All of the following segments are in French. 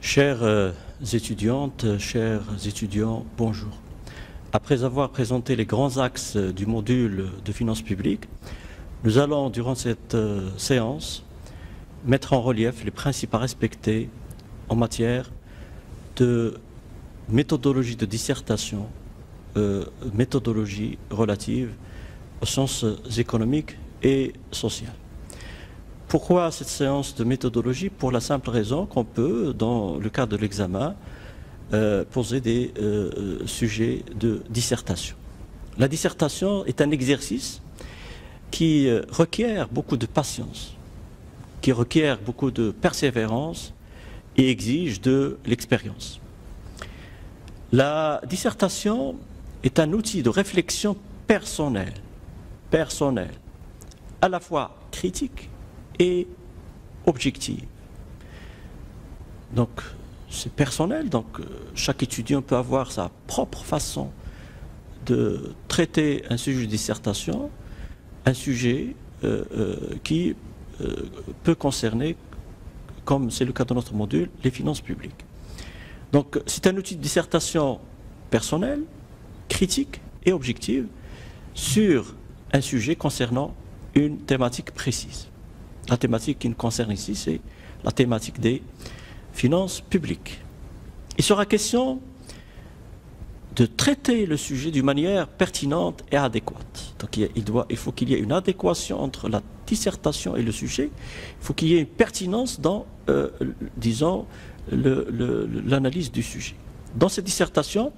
Chères étudiantes, chers étudiants, bonjour. Après avoir présenté les grands axes du module de finances publiques, nous allons, durant cette séance, mettre en relief les principes à respecter en matière de méthodologie de dissertation, méthodologie relative aux sciences économiques et sociales. Pourquoi cette séance de méthodologie? Pour la simple raison qu'on peut, dans le cadre de l'examen, poser des sujets de dissertation. La dissertation est un exercice qui requiert beaucoup de patience, qui requiert beaucoup de persévérance et exige de l'expérience. La dissertation est un outil de réflexion personnelle, à la fois critique et objective. Donc, c'est personnel, donc chaque étudiant peut avoir sa propre façon de traiter un sujet de dissertation, un sujet qui peut concerner, comme c'est le cas de notre module, les finances publiques. Donc, c'est un outil de dissertation personnel, critique et objective sur un sujet concernant une thématique précise. La thématique qui nous concerne ici, c'est la thématique des finances publiques. Il sera question de traiter le sujet d'une manière pertinente et adéquate. Donc il faut qu'il y ait une adéquation entre la dissertation et le sujet. Il faut qu'il y ait une pertinence dans, disons, l'analyse du sujet. Dans cette dissertation,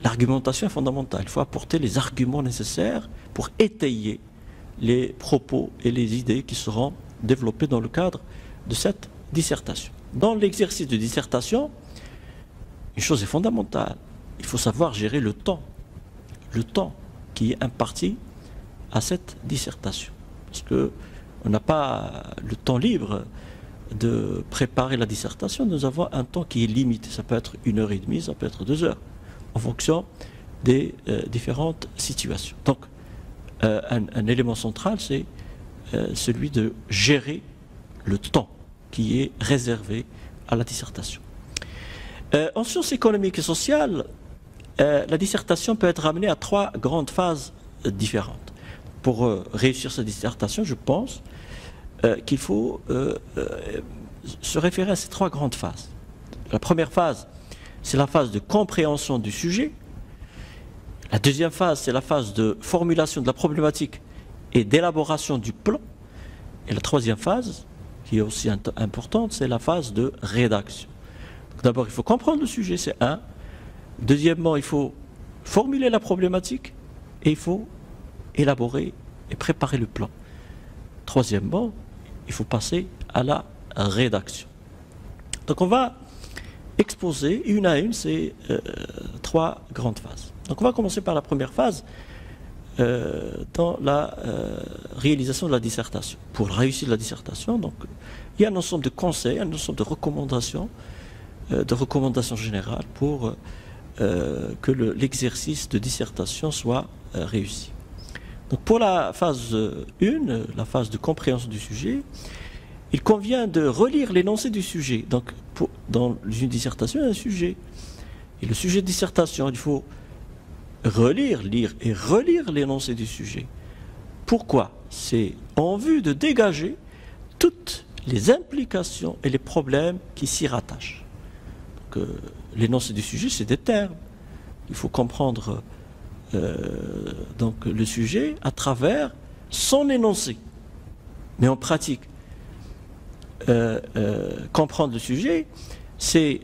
l'argumentation est fondamentale. Il faut apporter les arguments nécessaires pour étayer les propos et les idées qui seront développés dans le cadre de cette dissertation. Dans l'exercice de dissertation, une chose est fondamentale. Il faut savoir gérer le temps qui est imparti à cette dissertation. Parce qu'on n'a pas le temps libre de préparer la dissertation, nous avons un temps qui est limité. Ça peut être 1h30, ça peut être 2 heures, en fonction des différentes situations. Donc, un élément central, c'est celui de gérer le temps qui est réservé à la dissertation. En sciences économiques et sociales, la dissertation peut être amenée à 3 grandes phases différentes. Pour réussir cette dissertation, je pense qu'il faut se référer à ces 3 grandes phases. La première phase, c'est la phase de compréhension du sujet. La deuxième phase, c'est la phase de formulation de la problématique et d'élaboration du plan. Et la troisième phase, qui est aussi importante, c'est la phase de rédaction. D'abord, il faut comprendre le sujet, c'est un. Deuxièmement, il faut formuler la problématique et il faut élaborer et préparer le plan. Troisièmement, il faut passer à la rédaction. Donc on va exposer une à une ces 3 grandes phases. Donc on va commencer par la première phase dans la réalisation de la dissertation. Pour réussir la dissertation, donc, il y a un ensemble de conseils, un ensemble de recommandations générales pour que l'exercice de dissertation soit réussi. Donc pour la phase 1, la phase de compréhension du sujet, il convient de relire l'énoncé du sujet. Donc dans une dissertation, il y a un sujet. Et le sujet de dissertation, il faut lire et relire l'énoncé du sujet. Pourquoi? C'est en vue de dégager toutes les implications et les problèmes qui s'y rattachent. L'énoncé du sujet, c'est des termes. Il faut comprendre donc, le sujet à travers son énoncé. Mais en pratique, comprendre le sujet, c'est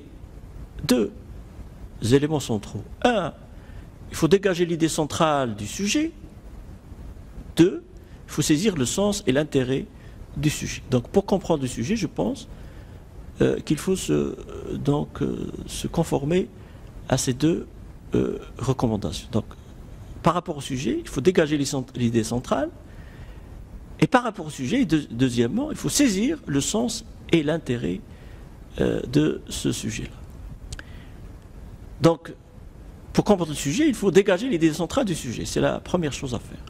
2 éléments centraux. 1, il faut dégager l'idée centrale du sujet. 2, il faut saisir le sens et l'intérêt du sujet. Donc pour comprendre le sujet, je pense qu'il faut se conformer à ces 2 recommandations. Donc par rapport au sujet, il faut dégager l'idée centrale. Et par rapport au sujet, deuxièmement, il faut saisir le sens et l'intérêt de ce sujet-là. Donc, pour comprendre le sujet, il faut dégager l'idée centrale du sujet. C'est la première chose à faire.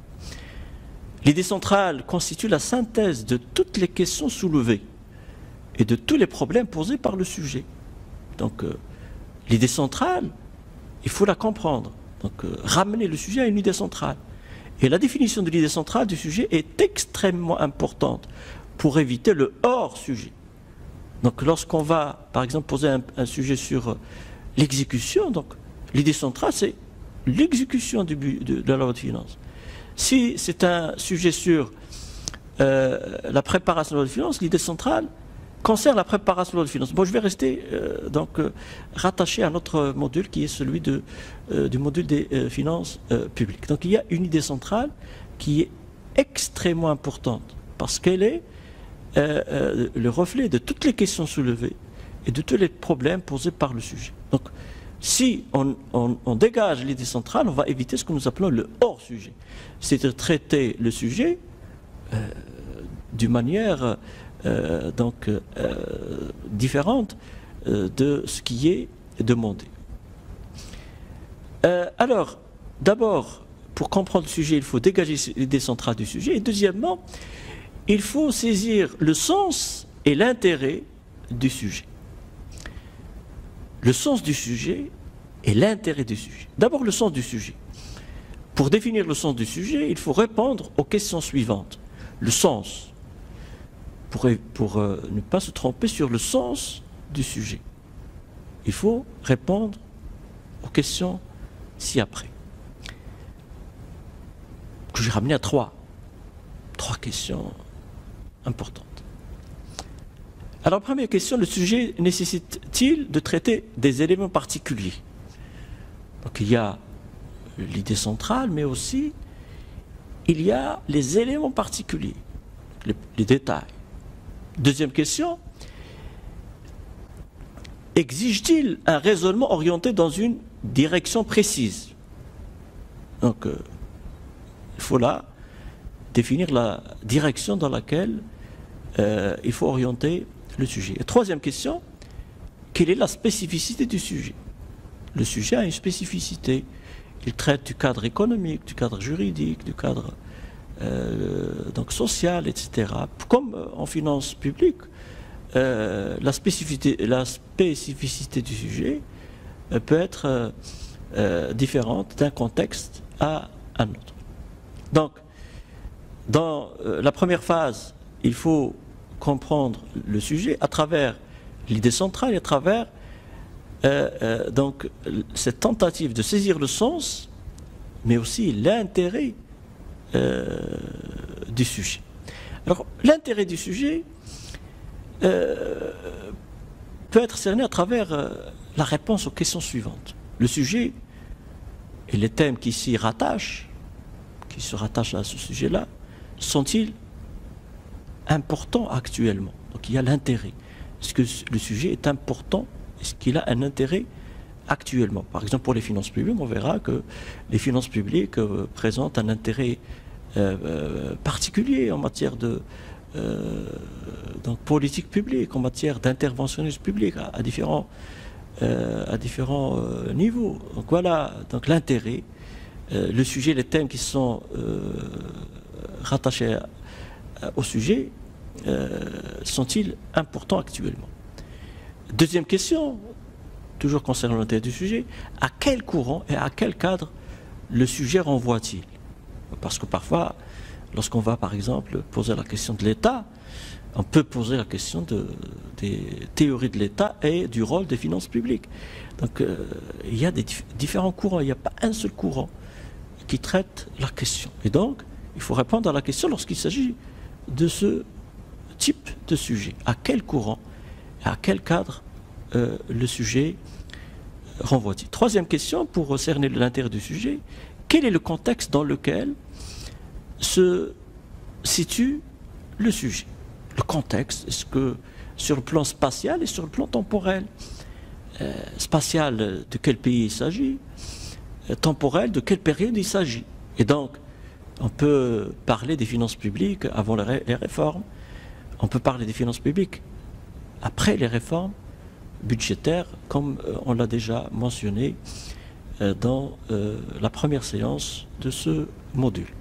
L'idée centrale constitue la synthèse de toutes les questions soulevées et de tous les problèmes posés par le sujet. Donc l'idée centrale, il faut la comprendre. Donc ramener le sujet à une idée centrale. Et la définition de l'idée centrale du sujet est extrêmement importante pour éviter le hors-sujet. Donc lorsqu'on va, par exemple, poser un sujet sur l'exécution, donc l'idée centrale, c'est l'exécution de la loi de finances. Si c'est un sujet sur la préparation de la loi de finances, l'idée centrale concerne la préparation de la loi de finances. Bon, je vais rester rattaché à notre module qui est celui du module des finances publiques. Donc il y a une idée centrale qui est extrêmement importante parce qu'elle est le reflet de toutes les questions soulevées et de tous les problèmes posés par le sujet. Donc si on dégage l'idée centrale, on va éviter ce que nous appelons le hors-sujet. C'est-à-dire traiter le sujet d'une manière différente de ce qui est demandé. Alors, d'abord, pour comprendre le sujet, il faut dégager l'idée centrale du sujet. Et deuxièmement, il faut saisir le sens et l'intérêt du sujet. Le sens du sujet et l'intérêt du sujet. D'abord, le sens du sujet. Pour définir le sens du sujet, il faut répondre aux questions suivantes. Le sens, pour ne pas se tromper sur le sens du sujet. Il faut répondre aux questions ci-après. Que j'ai ramené à trois questions importantes. Alors, première question, le sujet nécessite-t-il de traiter des éléments particuliers? Donc, il y a l'idée centrale, mais aussi, il y a les éléments particuliers, les détails. Deuxième question, exige-t-il un raisonnement orienté dans une direction précise? Donc, il faut là définir la direction dans laquelle il faut orienter le sujet. Et troisième question, quelle est la spécificité du sujet? Le sujet a une spécificité. Il traite du cadre économique, du cadre juridique, du cadre donc social, etc. Comme en finance publique, la spécificité du sujet peut être différente d'un contexte à un autre. Donc, dans la première phase, il faut comprendre le sujet à travers l'idée centrale et à travers donc cette tentative de saisir le sens, mais aussi l'intérêt du sujet. Alors, l'intérêt du sujet peut être cerné à travers la réponse aux questions suivantes. Le sujet et les thèmes qui s'y rattachent, qui se rattachent à ce sujet-là, sont-ils importants actuellement? Donc il y a l'intérêt. Est-ce que le sujet est important? Est-ce qu'il a un intérêt actuellement? Par exemple, pour les finances publiques, on verra que les finances publiques présentent un intérêt particulier en matière de donc politique publique, en matière d'interventionnisme public à différents niveaux. Donc voilà, donc l'intérêt, le sujet, les thèmes qui sont rattachés au sujet, sont-ils importants actuellement? Deuxième question, toujours concernant l'intérêt du sujet, à quel courant et à quel cadre le sujet renvoie-t-il? Parce que parfois, lorsqu'on va par exemple poser la question de l'État, on peut poser la question des théories de l'État et du rôle des finances publiques. Donc il y a différents courants, il n'y a pas un seul courant qui traite la question. Et donc, il faut répondre à la question lorsqu'il s'agit de ce type de sujet. À quel courant, à quel cadre le sujet renvoie-t-il? Troisième question, pour cerner l'intérêt du sujet, quel est le contexte dans lequel se situe le sujet? Le contexte, est-ce que sur le plan spatial et sur le plan temporel? Spatial, de quel pays il s'agit? Temporel, de quelle période il s'agit? Et donc, on peut parler des finances publiques avant les réformes, on peut parler des finances publiques après les réformes budgétaires, comme on l'a déjà mentionné dans la première séance de ce module.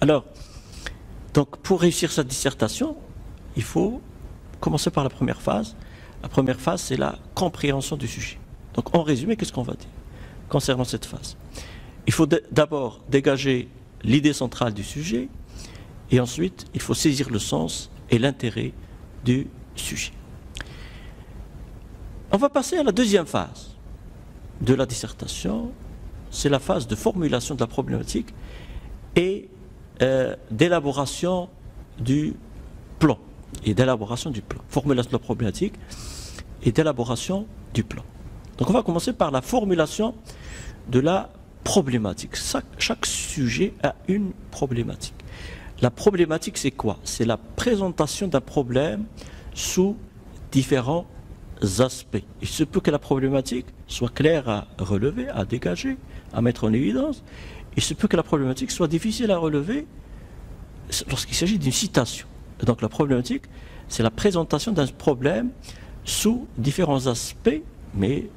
Alors, donc pour réussir sa dissertation, il faut commencer par la première phase, La première phase, c'est la compréhension du sujet. Donc, en résumé, qu'est-ce qu'on va dire concernant cette phase? Il faut d'abord dégager l'idée centrale du sujet, et ensuite, il faut saisir le sens et l'intérêt du sujet. On va passer à la deuxième phase de la dissertation, c'est la phase de formulation de la problématique et d'élaboration du plan. Formulation de la problématique et d'élaboration du plan. Donc on va commencer par la formulation de la problématique. Chaque sujet a une problématique. La problématique, c'est quoi? C'est la présentation d'un problème sous différents aspects. Il se peut que la problématique soit claire à relever, à dégager, à mettre en évidence. Il se peut que la problématique soit difficile à relever lorsqu'il s'agit d'une citation. Et donc la problématique, c'est la présentation d'un problème sous différents aspects, mais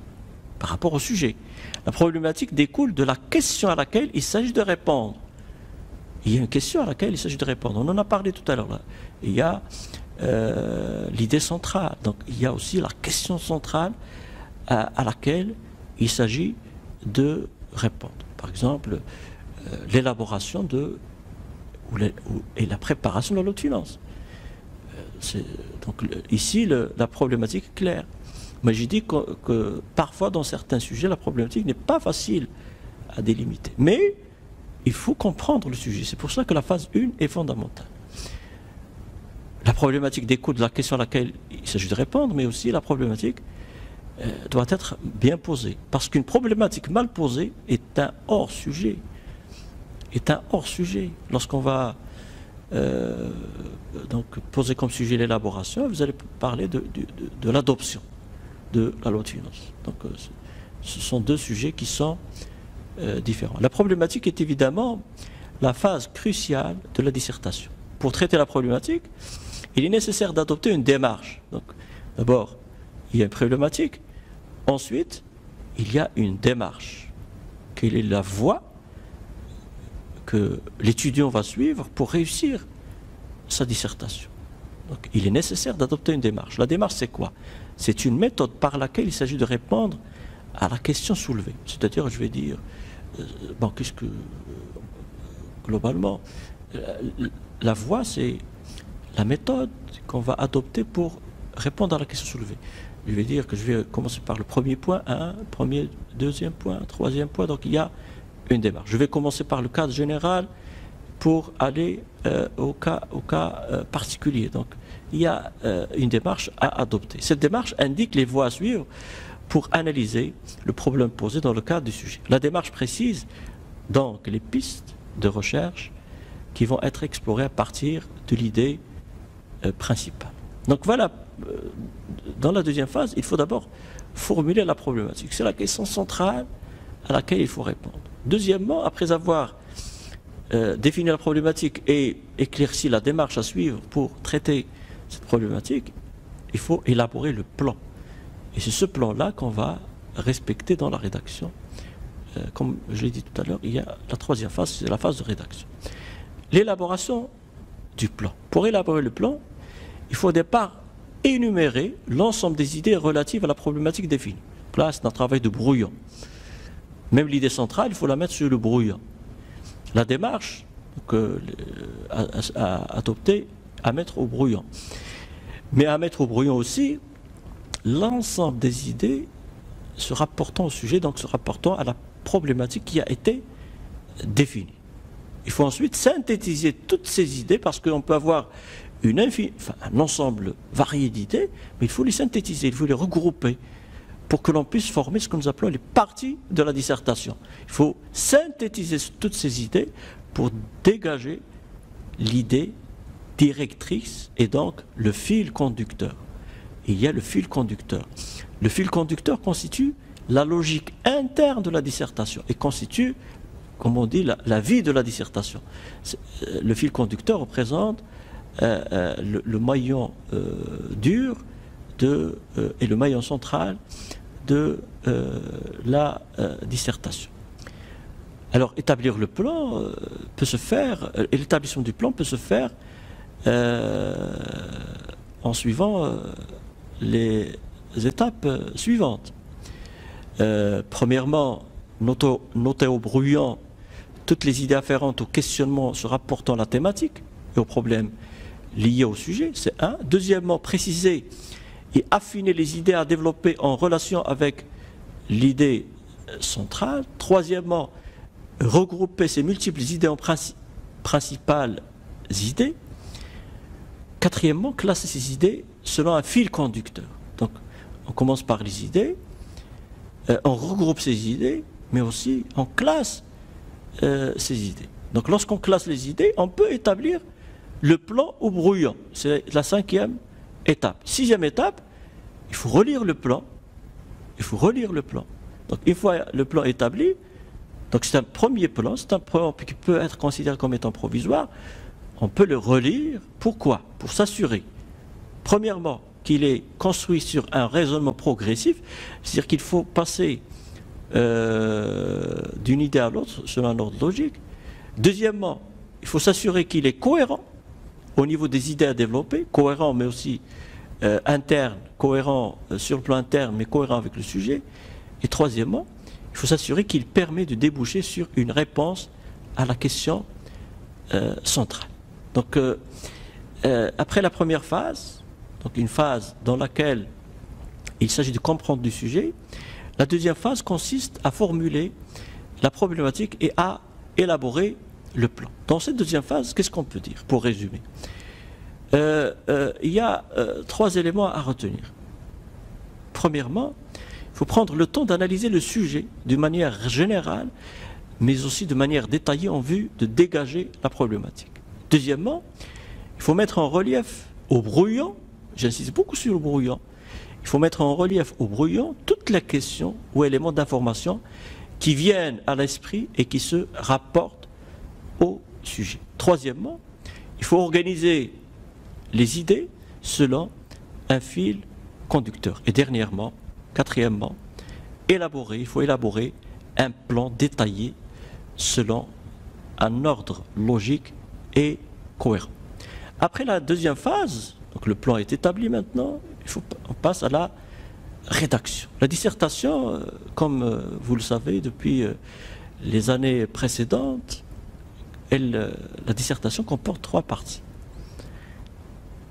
par rapport au sujet. La problématique découle de la question à laquelle il s'agit de répondre. Il y a une question à laquelle il s'agit de répondre. On en a parlé tout à l'heure. Il y a l'idée centrale. Donc il y a aussi la question centrale à laquelle il s'agit de répondre. Par exemple, l'élaboration et la préparation de la loi de finances. Donc ici, la problématique est claire. Mais j'ai dit que parfois, dans certains sujets, la problématique n'est pas facile à délimiter. Mais il faut comprendre le sujet. C'est pour ça que la phase 1 est fondamentale. La problématique découle de la question à laquelle il s'agit de répondre, mais aussi la problématique doit être bien posée. Parce qu'une problématique mal posée est un hors-sujet. Lorsqu'on va donc poser comme sujet l'élaboration, vous allez parler de l'adoption de la loi de finances. Donc ce sont deux sujets qui sont différents. La problématique est évidemment la phase cruciale de la dissertation. Pour traiter la problématique, il est nécessaire d'adopter une démarche. Donc d'abord, il y a une problématique, ensuite, il y a une démarche. Quelle est la voie que l'étudiant va suivre pour réussir sa dissertation? Donc il est nécessaire d'adopter une démarche. La démarche, c'est quoi? C'est une méthode par laquelle il s'agit de répondre à la question soulevée. C'est-à-dire, je vais dire, qu'est-ce que, globalement, la voie, c'est la méthode qu'on va adopter pour répondre à la question soulevée. Je vais dire que je vais commencer par le premier point, deuxième point, troisième point, donc il y a une démarche. Je vais commencer par le cadre général pour aller au cas particulier. Donc, il y a une démarche à adopter. Cette démarche indique les voies à suivre pour analyser le problème posé dans le cadre du sujet. La démarche précise donc les pistes de recherche qui vont être explorées à partir de l'idée principale. Donc voilà, dans la deuxième phase, il faut d'abord formuler la problématique. C'est la question centrale à laquelle il faut répondre. Deuxièmement, après avoir défini la problématique et éclairci la démarche à suivre pour traiter cette problématique, il faut élaborer le plan. Et c'est ce plan-là qu'on va respecter dans la rédaction. Comme je l'ai dit tout à l'heure, il y a la troisième phase, c'est la phase de rédaction. L'élaboration du plan. Pour élaborer le plan, il faut au départ énumérer l'ensemble des idées relatives à la problématique définie. Là, c'est un travail de brouillon. Même l'idée centrale, il faut la mettre sur le brouillon. La démarche à adopter, à mettre au brouillon. Mais à mettre au brouillon aussi l'ensemble des idées se rapportant au sujet, donc se rapportant à la problématique qui a été définie. Il faut ensuite synthétiser toutes ces idées parce qu'on peut avoir un ensemble varié d'idées, mais il faut les synthétiser, il faut les regrouper pour que l'on puisse former ce que nous appelons les parties de la dissertation. Il faut synthétiser toutes ces idées pour dégager l'idée directrice et donc le fil conducteur. Et il y a le fil conducteur. Le fil conducteur constitue la logique interne de la dissertation et constitue, comme on dit, la vie de la dissertation. Le fil conducteur représente le maillon dur et le maillon central de la dissertation. Alors, établir le plan peut se faire, et l'établissement du plan peut se faire en suivant étapes suivantes. Premièrement, noter au brouillon toutes les idées afférentes au questionnement se rapportant à la thématique et aux problèmes liés au sujet, c'est un. Deuxièmement, préciser et affiner les idées à développer en relation avec l'idée centrale. Troisièmement, regrouper ces multiples idées en principales idées. Quatrièmement, classer ces idées selon un fil conducteur. Donc, on commence par les idées, on regroupe ces idées, mais aussi on classe ces idées. Donc, lorsqu'on classe les idées, on peut établir le plan au brouillon. C'est la 5e étape. 6e étape, il faut relire le plan. Il faut relire le plan. Donc, une fois le plan établi, donc c'est un premier plan, c'est un plan qui peut être considéré comme étant provisoire. On peut le relire. Pourquoi? Pour s'assurer, premièrement, qu'il est construit sur un raisonnement progressif, c'est-à-dire qu'il faut passer d'une idée à l'autre selon un ordre logique. Deuxièmement, il faut s'assurer qu'il est cohérent au niveau des idées à développer, cohérent mais aussi interne, cohérent sur le plan interne mais cohérent avec le sujet. Et troisièmement, il faut s'assurer qu'il permet de déboucher sur une réponse à la question centrale. Donc, après la première phase, donc une phase dans laquelle il s'agit de comprendre du sujet, la deuxième phase consiste à formuler la problématique et à élaborer le plan. Dans cette deuxième phase, qu'est-ce qu'on peut dire, pour résumer? Il y a 3 éléments à retenir. Premièrement, il faut prendre le temps d'analyser le sujet d'une manière générale, mais aussi de manière détaillée en vue de dégager la problématique. Deuxièmement, il faut mettre en relief au brouillon, j'insiste beaucoup sur le brouillon, il faut mettre en relief au brouillon toutes les questions ou éléments d'information qui viennent à l'esprit et qui se rapportent au sujet. Troisièmement, il faut organiser les idées selon un fil conducteur. Et dernièrement, quatrièmement, il faut élaborer un plan détaillé selon un ordre logique et cohérent. Après la deuxième phase, donc le plan est établi maintenant, on passe à la rédaction. La dissertation, comme vous le savez depuis les années précédentes, la dissertation comporte 3 parties.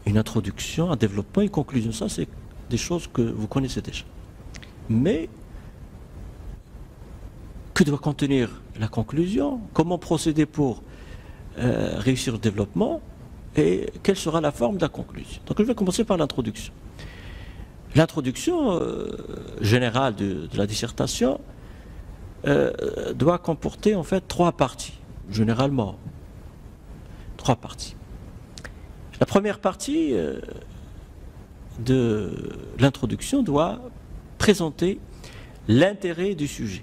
Une introduction, un développement, une conclusion. Ça, c'est des choses que vous connaissez déjà. Mais, que doit contenir la conclusion? Comment procéder pour réussir le développement? Et quelle sera la forme de la conclusion? Donc, je vais commencer par l'introduction. L'introduction générale de la dissertation doit comporter en fait 3 parties, généralement. 3 parties. La première partie de l'introduction doit présenter l'intérêt du sujet.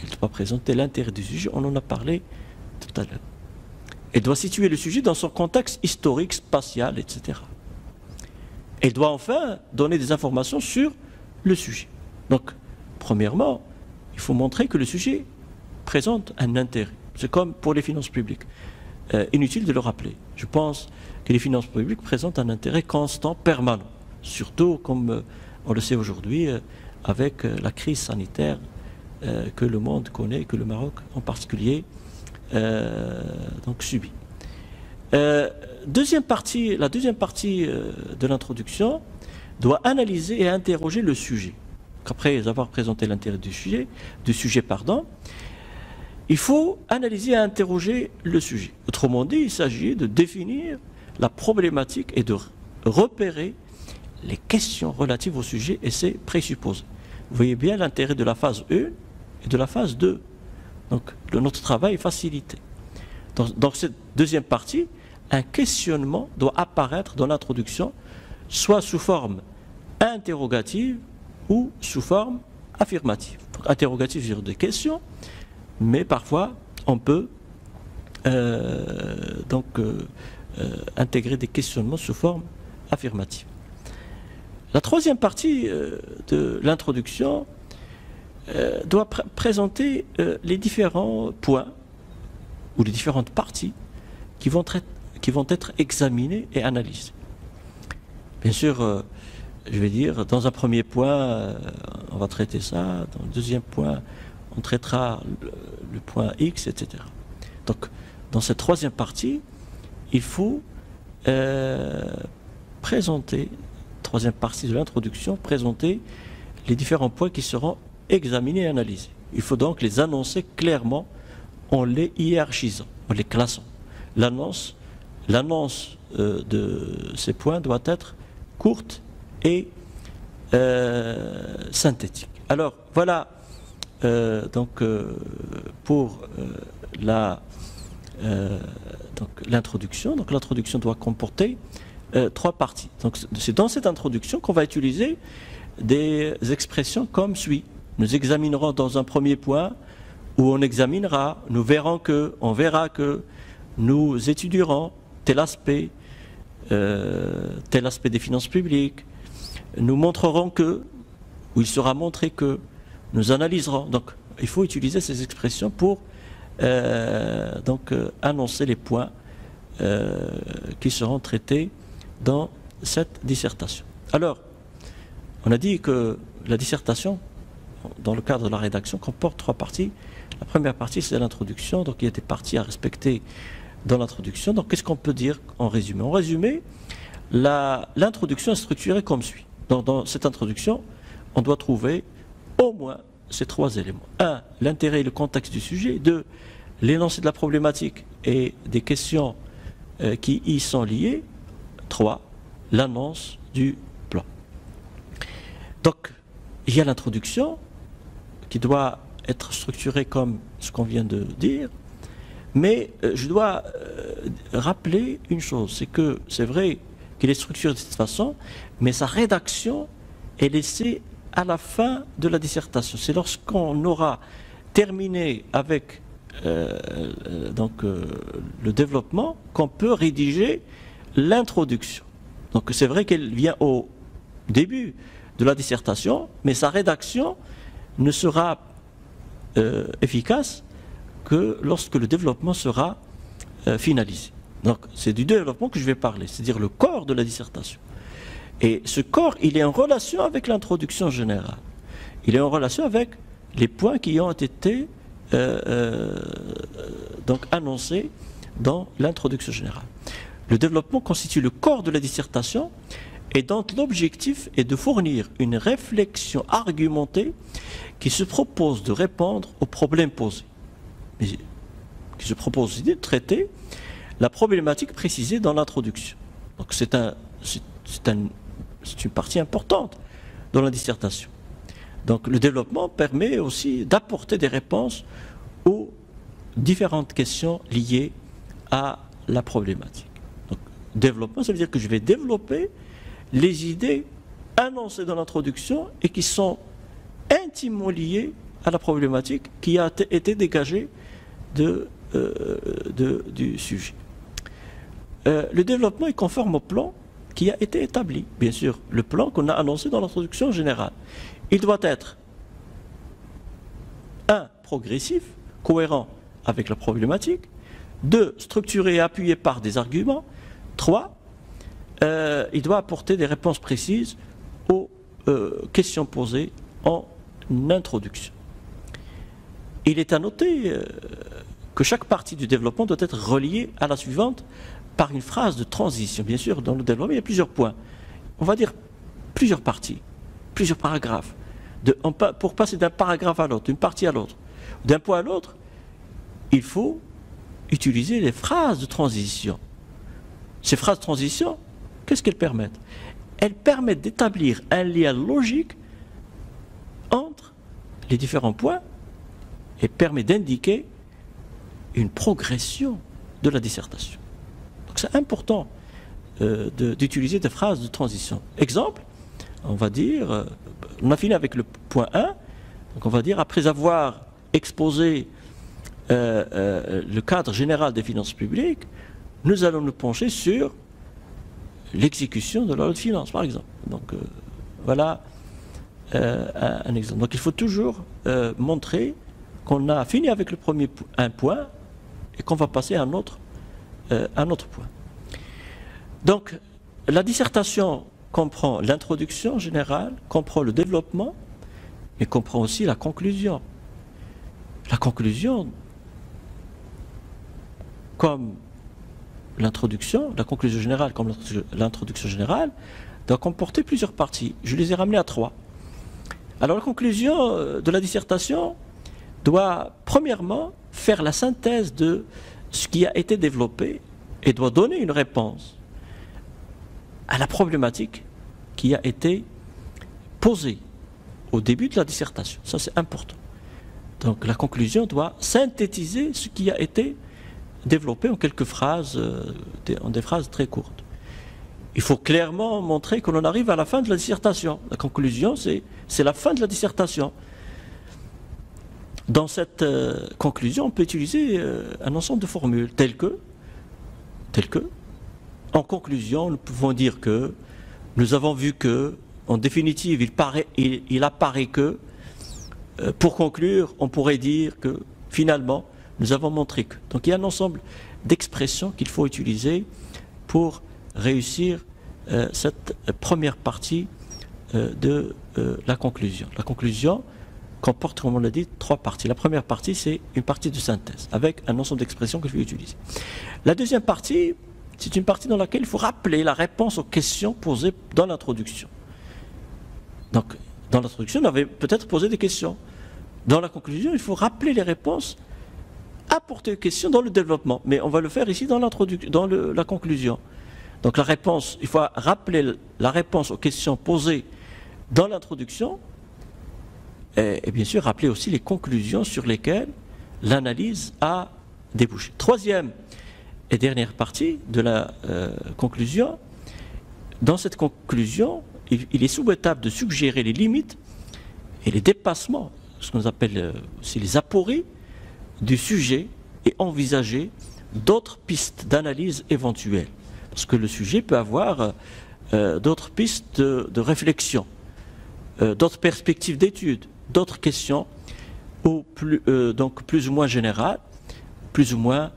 Elle doit présenter l'intérêt du sujet, on en a parlé tout à l'heure. Elle doit situer le sujet dans son contexte historique, spatial, etc. Elle doit enfin donner des informations sur le sujet. Donc, premièrement, il faut montrer que le sujet présente un intérêt. C'est comme pour les finances publiques. Inutile de le rappeler. Je pense que les finances publiques présentent un intérêt constant, permanent. Surtout, comme on le sait aujourd'hui, avec la crise sanitaire que le monde connaît, que le Maroc en particulier donc subit. La deuxième partie de l'introduction doit analyser et interroger le sujet. Après avoir présenté l'intérêt du sujet, il faut analyser et interroger le sujet. Autrement dit, il s'agit de définir la problématique et de repérer les questions relatives au sujet et ses présupposés. Vous voyez bien l'intérêt de la phase 1 et de la phase 2. Donc, notre travail est facilité. Dans cette deuxième partie, un questionnement doit apparaître dans l'introduction, soit sous forme interrogative ou sous forme affirmative. Donc, interrogative sur des questions, mais parfois on peut intégrer des questionnements sous forme affirmative. La troisième partie de l'introduction doit présenter les différents points ou les différentes parties qui vont être examinées et analysées. Bien sûr, je vais dire, dans un premier point, on va traiter ça, dans le deuxième point, on traitera le point X, etc. Donc, dans cette troisième partie, il faut présenter, troisième partie de l'introduction, présenter les différents points qui seront examinés et analysés. Il faut donc les annoncer clairement en les hiérarchisant, en les classant. L'annonce de ces points doit être courte et synthétique. Alors, voilà pour l'introduction. Donc l'introduction doit comporter trois parties. Donc c'est dans cette introduction qu'on va utiliser des expressions comme suit. Nous examinerons dans un premier point où on examinera, nous verrons que, on verra que, nous étudierons tel aspect des finances publiques, nous montrerons que, ou il sera montré que, nous analyserons. Donc il faut utiliser ces expressions pour annoncer les points qui seront traités dans cette dissertation. Alors, on a dit que la dissertation, dans le cadre de la rédaction, comporte trois parties. La première partie, c'est l'introduction, donc il y a des parties à respecter dans l'introduction. Donc qu'est-ce qu'on peut dire en résumé? En résumé, l'introduction est structurée comme suit. Dans cette introduction, on doit trouver au moins ces trois éléments. 1. L'intérêt et le contexte du sujet. 2. L'énoncé de la problématique et des questions qui y sont liées. 3. L'annonce du plan. Donc, il y a l'introduction qui doit être structurée comme ce qu'on vient de dire, mais je dois rappeler une chose, c'est que c'est vrai qu'il est structuré de cette façon, mais sa rédaction est laissée à la fin de la dissertation. C'est lorsqu'on aura terminé avec le développement qu'on peut rédiger l'introduction. Donc c'est vrai qu'elle vient au début de la dissertation, mais sa rédaction ne sera efficace que lorsque le développement sera finalisé. Donc c'est du développement que je vais parler, c'est-à-dire le corps de la dissertation. Et ce corps, il est en relation avec l'introduction générale. Il est en relation avec les points qui ont été annoncés dans l'introduction générale. Le développement constitue le corps de la dissertation et dont l'objectif est de fournir une réflexion argumentée qui se propose de répondre aux problèmes posés, mais qui se propose aussi de traiter la problématique précisée dans l'introduction. Donc c'est une partie importante dans la dissertation. Donc le développement permet aussi d'apporter des réponses aux différentes questions liées à la problématique. Donc développement, ça veut dire que je vais développer les idées annoncées dans l'introduction et qui sont intimement liées à la problématique qui a été dégagée du sujet. Le développement est conforme au plan qui a été établi. Bien sûr, le plan qu'on a annoncé dans l'introduction générale. Il doit être 1. Progressif, cohérent avec la problématique. 2. Structuré et appuyé par des arguments. 3. Il doit apporter des réponses précises aux questions posées en introduction. Il est à noter que chaque partie du développement doit être reliée à la suivante par une phrase de transition. Bien sûr, dans le développement, il y a plusieurs points. On va dire plusieurs parties, plusieurs paragraphes. Pour passer d'un paragraphe à l'autre, d'une partie à l'autre, d'un point à l'autre, il faut utiliser les phrases de transition. Ces phrases de transition, qu'est-ce qu'elles permettent? Elles permettent d'établir un lien logique entre les différents points et permettent d'indiquer une progression de la dissertation. Donc c'est important d'utiliser des phrases de transition. Exemple, on va dire, on a fini avec le point 1, donc on va dire, après avoir exposé le cadre général des finances publiques, nous allons nous pencher sur l'exécution de la loi de finances, par exemple. Donc voilà un exemple. Donc il faut toujours montrer qu'on a fini avec le premier point et qu'on va passer à un autre point. Donc la dissertation comprend l'introduction générale, comprend le développement, mais comprend aussi la conclusion. La conclusion, comme l'introduction, la conclusion générale comme l'introduction générale, doit comporter plusieurs parties. Je les ai ramenées à 3. Alors la conclusion de la dissertation doit premièrement faire la synthèse de ce qui a été développé et doit donner une réponse à la problématique qui a été posée au début de la dissertation. Ça, c'est important. Donc la conclusion doit synthétiser ce qui a été développé en quelques phrases, en des phrases très courtes. Il faut clairement montrer que l'on arrive à la fin de la dissertation. La conclusion, c'est la fin de la dissertation. Dans cette conclusion, on peut utiliser un ensemble de formules telles que, en conclusion, nous pouvons dire que, nous avons vu que, en définitive, il apparaît que, pour conclure, on pourrait dire que, finalement, nous avons montré que. Donc il y a un ensemble d'expressions qu'il faut utiliser pour réussir cette première partie de la conclusion. La conclusion comporte, comme on l'a dit, 3 parties. La première partie, c'est une partie de synthèse, avec un ensemble d'expressions que je vais utiliser. La deuxième partie, c'est une partie dans laquelle il faut rappeler la réponse aux questions posées dans l'introduction. Donc, dans l'introduction, on avait peut-être posé des questions. Dans la conclusion, il faut rappeler les réponses, apporter des questions dans le développement. Mais on va le faire ici dans la conclusion. Donc la réponse, il faut rappeler la réponse aux questions posées dans l'introduction et bien sûr rappeler aussi les conclusions sur lesquelles l'analyse a débouché. Troisième et dernière partie de la conclusion. Dans cette conclusion, il est souhaitable de suggérer les limites et les dépassements, ce qu'on appelle aussi les apories du sujet et envisager d'autres pistes d'analyse éventuelles. Parce que le sujet peut avoir d'autres pistes de réflexion, d'autres perspectives d'études, d'autres questions, donc plus ou moins générales, plus ou moins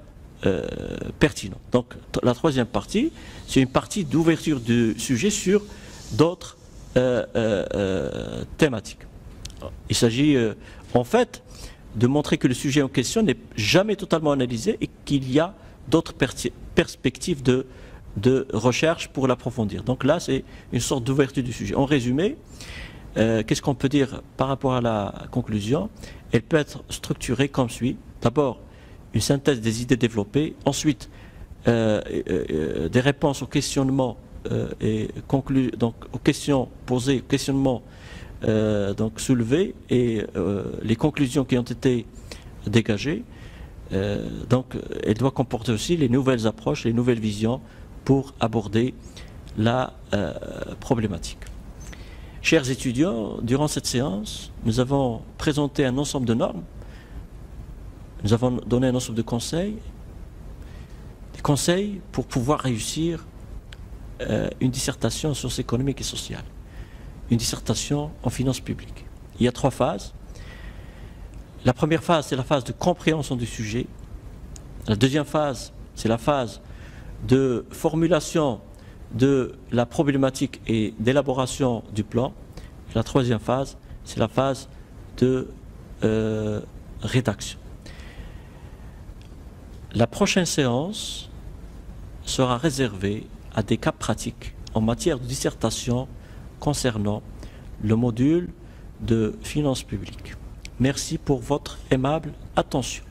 pertinentes. Donc la troisième partie, c'est une partie d'ouverture du sujet sur d'autres thématiques. Il s'agit en fait de montrer que le sujet en question n'est jamais totalement analysé et qu'il y a d'autres perspectives de recherche pour l'approfondir. Donc là, c'est une sorte d'ouverture du sujet. En résumé, qu'est-ce qu'on peut dire par rapport à la conclusion? Elle peut être structurée comme suit. D'abord, une synthèse des idées développées. Ensuite, des réponses aux questionnements donc aux questions posées, aux questionnements donc soulevés et les conclusions qui ont été dégagées. Donc, elle doit comporter aussi les nouvelles approches, les nouvelles visions pour aborder la problématique. Chers étudiants, durant cette séance, nous avons présenté un ensemble de normes, nous avons donné un ensemble de conseils, des conseils pour pouvoir réussir une dissertation en sciences économiques et sociales, une dissertation en finances publiques. Il y a 3 phases. La première phase, c'est la phase de compréhension du sujet. La deuxième phase, c'est la phase de formulation de la problématique et d'élaboration du plan. Et la troisième phase, c'est la phase de rédaction. La prochaine séance sera réservée à des cas pratiques en matière de dissertation concernant le module de finances publiques. Merci pour votre aimable attention.